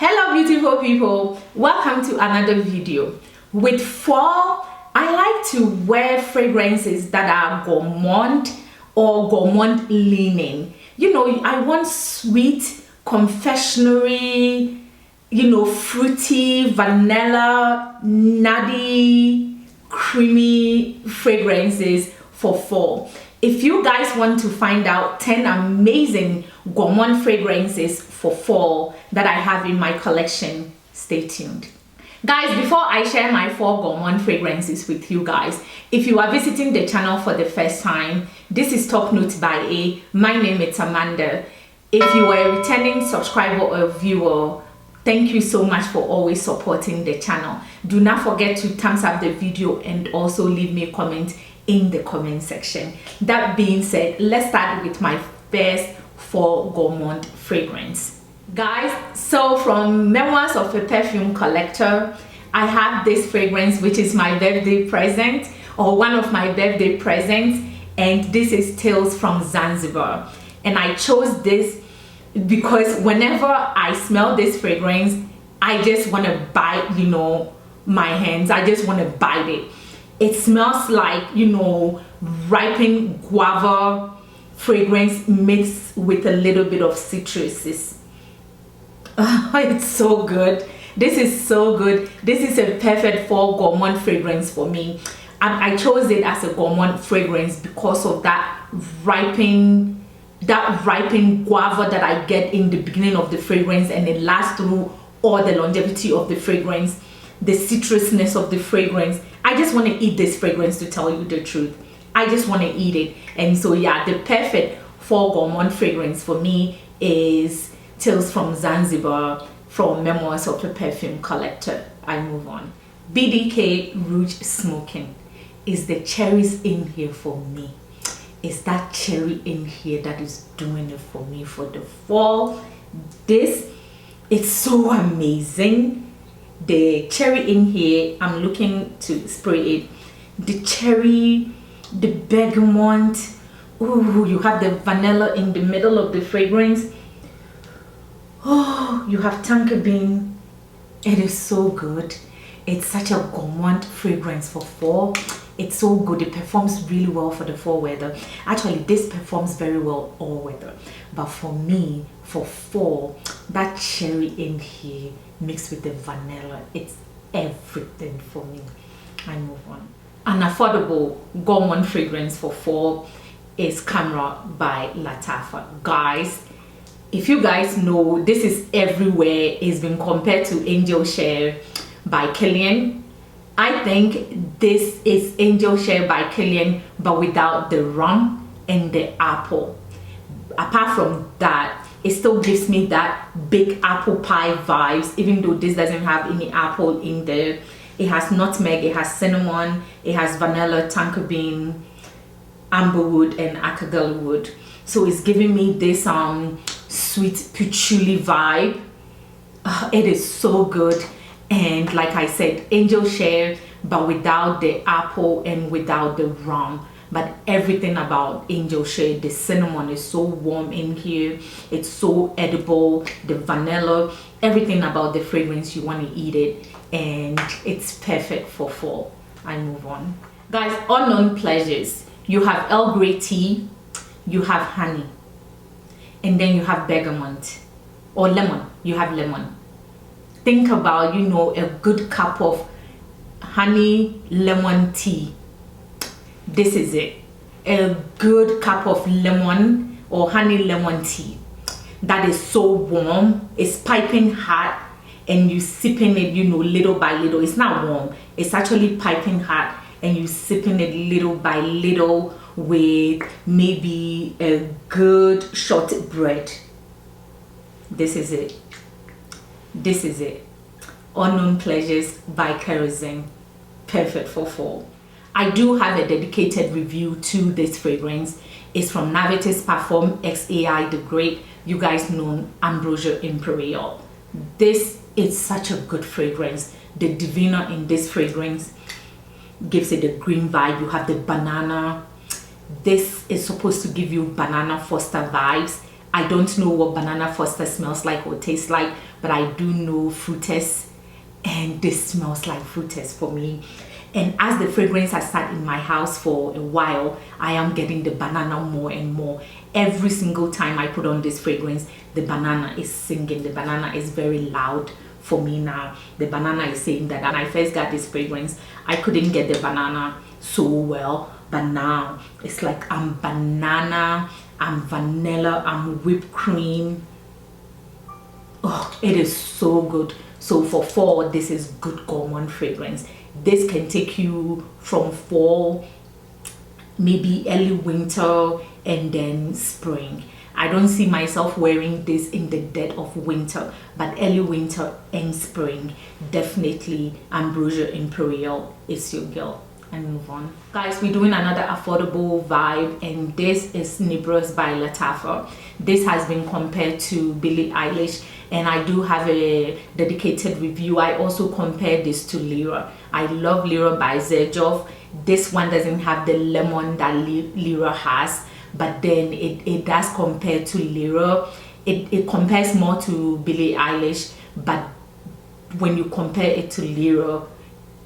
Hello beautiful people, welcome to another video. With fall, I like to wear fragrances that are gourmand or gourmand leaning. You know, I want sweet, confectionery, fruity, vanilla, nutty, creamy fragrances for fall. If you guys want to find out 10 amazing gourmand fragrances for fall that I have in my collection, stay tuned. Guys, before I share my 4 gourmand fragrances with you guys, if you are visiting the channel for the first time, this is Top Note by A. My name is Amanda. If you are a returning subscriber or viewer, thank you so much for always supporting the channel. Do not forget to thumbs up the video and also leave me a comment in the comment section. That being said, let's start with my first 4 gourmand fragrance. Guys, so from Memoirs of a Perfume Collector, I have this fragrance which is my birthday present, or one of my birthday presents, and this is Tales from Zanzibar. And I chose this because whenever I smell this fragrance, I just want to bite, my hands. I just want to bite it. It smells like, ripened guava fragrance mixed with a little bit of citruses. It's so good. This is so good. This is a perfect fall gourmand fragrance for me. And I chose it as a gourmand fragrance because of that ripened guava that I get in the beginning of the fragrance, and it lasts through all the longevity of the fragrance, the citrusness of the fragrance. I just want to eat this fragrance, to tell you the truth. I just want to eat it. And so yeah, the perfect fall gourmand fragrance for me is Tales from Zanzibar from Memoirs of a Perfume Collector. I move on. BDK Rouge Smoking. Is the cherries in here for me? Is that cherry in here that is doing it for me for the fall? This, it's so amazing. The cherry in here, I'm looking to spray it. The cherry, the bergamot. Ooh, you have the vanilla in the middle of the fragrance. Oh, you have tonka bean. It is so good. It's such a gourmand fragrance for fall. It's so good. It performs really well for the fall weather. Actually, this performs very well all weather. But for me, for fall, that cherry in here mixed with the vanilla, it's everything for me. I move on. An affordable gourmand fragrance for fall is Camera by Lattafa. Guys, if you guys know, this is everywhere. It's been compared to Angel Share by Killian. I think this is Angel Share by Killian, but without the rum and the apple. Apart from that, it still gives me that big apple pie vibes, even though this doesn't have any apple in there. It has nutmeg, it has cinnamon, it has vanilla, tonka bean, amberwood, and akagal wood. So it's giving me this sweet patchouli vibe. It is so good. And like I said, Angel Share, but without the apple and without the rum. But everything about Angel Share, the cinnamon is so warm in here. It's so edible. The vanilla, everything about the fragrance, you want to eat it. And it's perfect for fall. I move on. Guys, unknown pleasures. You have Earl Grey tea. You have honey. And then you have bergamot. Or lemon. You have lemon. Think about, a good cup of honey lemon tea. This is it. A good cup of lemon or honey lemon tea that is so warm. It's piping hot, and you sipping it, little by little. It's not warm. It's actually piping hot, and you sipping it little by little with maybe a good shortbread. This is it. This is it. Unknown Pleasures by Kerosene. Perfect for fall. I do have a dedicated review to this fragrance. It's from Navitis Parfum XAI the Great. You guys know Ambrosia Imperial. This is such a good fragrance. The Divina in this fragrance gives it a green vibe. You have the banana. This is supposed to give you banana foster vibes. I don't know what banana foster smells like or tastes like, but I do know fruites, and this smells like fruites for me. And as the fragrance has sat in my house for a while, I am getting the banana more and more. Every single time I put on this fragrance, the banana is singing. The banana is very loud for me now. The banana is saying that. When I first got this fragrance, I couldn't get the banana so well, but now it's like I'm banana, I'm vanilla, I'm whipped cream. Oh, it is so good. So for fall, this is good Gourmand fragrance. This can take you from fall, maybe early winter, and then spring. I don't see myself wearing this in the dead of winter, but early winter and spring, definitely Ambrosia Imperial is your girl. And move on. Guys, we're doing another affordable vibe, and this is Nebros by Lattafa. This has been compared to Billie Eilish, and I do have a dedicated review. I also compared this to Lyra. I love Lyra by Zerjoff. This one doesn't have the lemon that Lyra has, but then it does compare to Lyra. It compares more to Billie Eilish, but when you compare it to Lyra,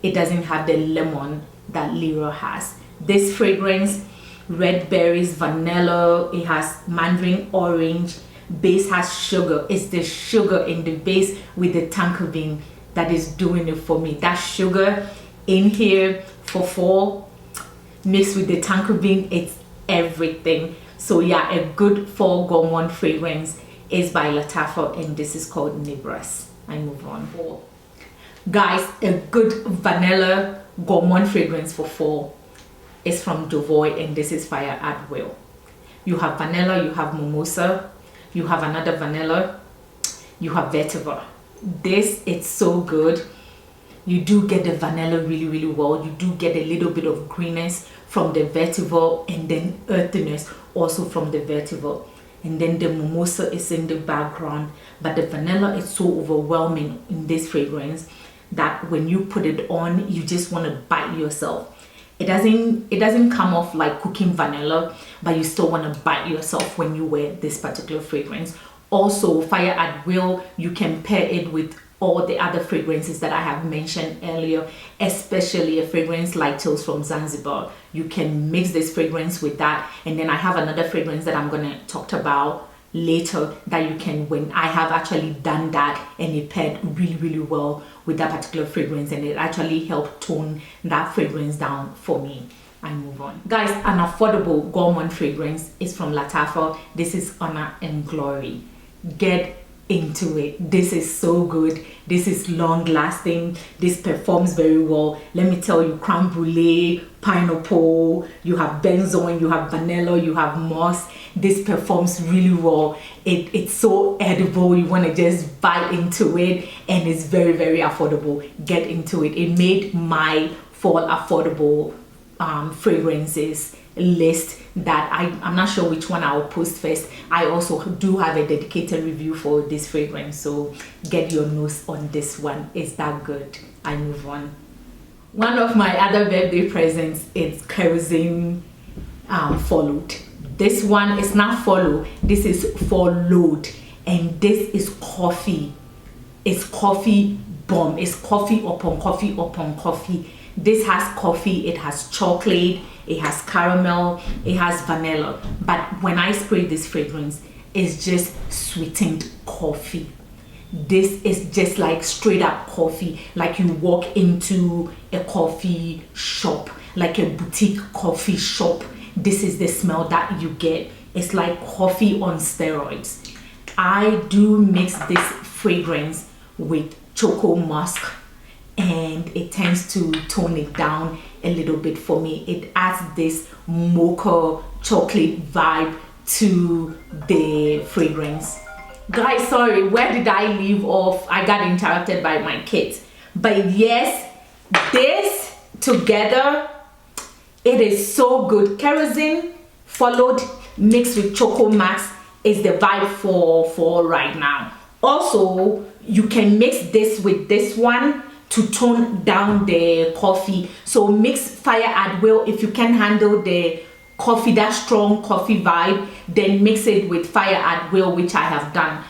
it doesn't have the lemon that Lyra has. This fragrance, red berries, vanilla, it has mandarin orange, base has sugar. It's the sugar in the base with the tonka bean that is doing it for me. That sugar in here for fall mixed with the tonka bean, it's everything. So yeah, a good fall Gourmand fragrance is by Lattafa, and this is called Nebros. I move on. Guys, a good vanilla Gourmand fragrance for fall is from Devoy, and this is Fire at Will. You have vanilla, you have mimosa, you have another vanilla, you have vetiver. This, it's so good. You do get the vanilla really well. You do get a little bit of greenness from the vetiver, and then earthiness also from the vetiver. And then the mimosa is in the background, but the vanilla is so overwhelming in this fragrance that when you put it on, you just want to bite yourself. It doesn't come off like cooking vanilla, but you still want to bite yourself when you wear this particular fragrance. Also, Fire at Will, you can pair it with all the other fragrances that I have mentioned earlier, especially a fragrance like Tales from Zanzibar. You can mix this fragrance with that, and then I have another fragrance that I'm gonna talk about later that you can, when I have actually done that, and it paired really well with that particular fragrance, and it actually helped tone that fragrance down for me. I move on. Guys, an affordable Gourmand fragrance is from Lattafa. This is Honor and Glory. Get into it. This is so good. This is long lasting. This performs very well. Let me tell you, creme brulee, pineapple, you have benzoin, you have vanilla, you have moss. This performs really well. It's so edible. You want to just bite into it, and it's very affordable. Get into it. It made my fall affordable fragrances list that I'm not sure which one I'll post first. I also do have a dedicated review for this fragrance, so get your nose on this one. It's that good. I move on. One of my other birthday presents is kerosene followed. This one is not follow, this is followed, and this is coffee. It's coffee bomb. It's coffee upon coffee upon coffee. This has coffee, it has chocolate, it has caramel, it has vanilla. But when I spray this fragrance, it's just sweetened coffee. This is just like straight up coffee, like you walk into a coffee shop, like a boutique coffee shop. This is the smell that you get. It's like coffee on steroids. I do mix this fragrance with choco musk, and it tends to tone it down a little bit for me. It adds this mocha chocolate vibe to the fragrance. Guys, sorry, where did I leave off? I got interrupted by my kids. But yes, this together, it is so good. Kerosene followed mixed with Choco Max is the vibe for right now. Also, you can mix this with this one to tone down the coffee. So mix Fire at Will if you can handle the coffee, that strong coffee vibe, then mix it with fire at will, which I have done.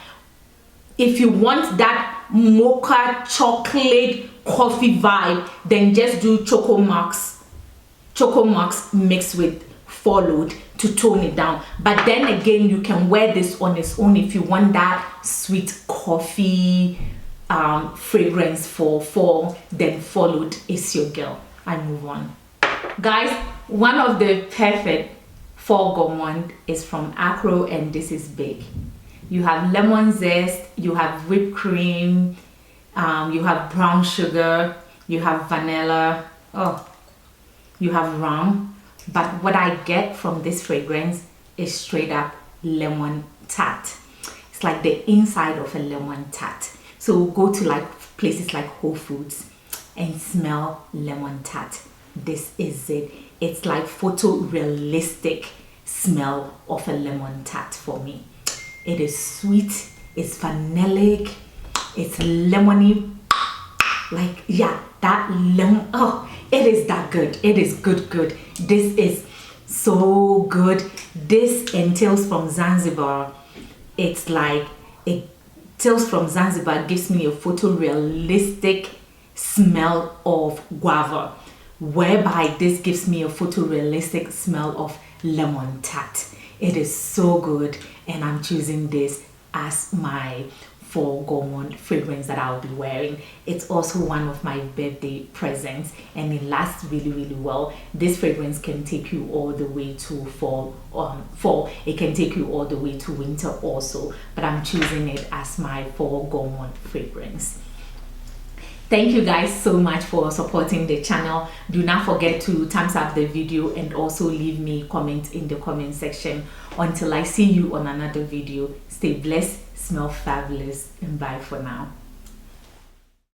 If you want that mocha chocolate coffee vibe, then just do Choco Max mixed with followed to tone it down. But then again, you can wear this on its own if you want that sweet coffee fragrance for fall. Then followed is your girl. I move on. Guys, one of the perfect fall gourmand is from Acro, and this is big. You have lemon zest, you have whipped cream, you have brown sugar, you have vanilla, you have rum. But what I get from this fragrance is straight up lemon tart. It's like the inside of a lemon tart. So go to like places like Whole Foods and smell lemon tart. This is it. It's like photorealistic smell of a lemon tart for me. It is sweet, it's vanillic, it's lemony, like, yeah, that lemon, it is that good. It is good. This is so good. This entails from Zanzibar. It's like, it Tales from Zanzibar gives me a photorealistic smell of guava, whereby this gives me a photorealistic smell of lemon tart. It is so good, and I'm choosing this as my fall gourmand fragrance that I'll be wearing. It's also one of my birthday presents, and it lasts really well. This fragrance can take you all the way to fall. It can take you all the way to winter also, but I'm choosing it as my fall gourmand fragrance. Thank you guys so much for supporting the channel. Do not forget to thumbs up the video and also leave me a comment in the comment section. Until I see you on another video, stay blessed, smell fabulous, and bye for now.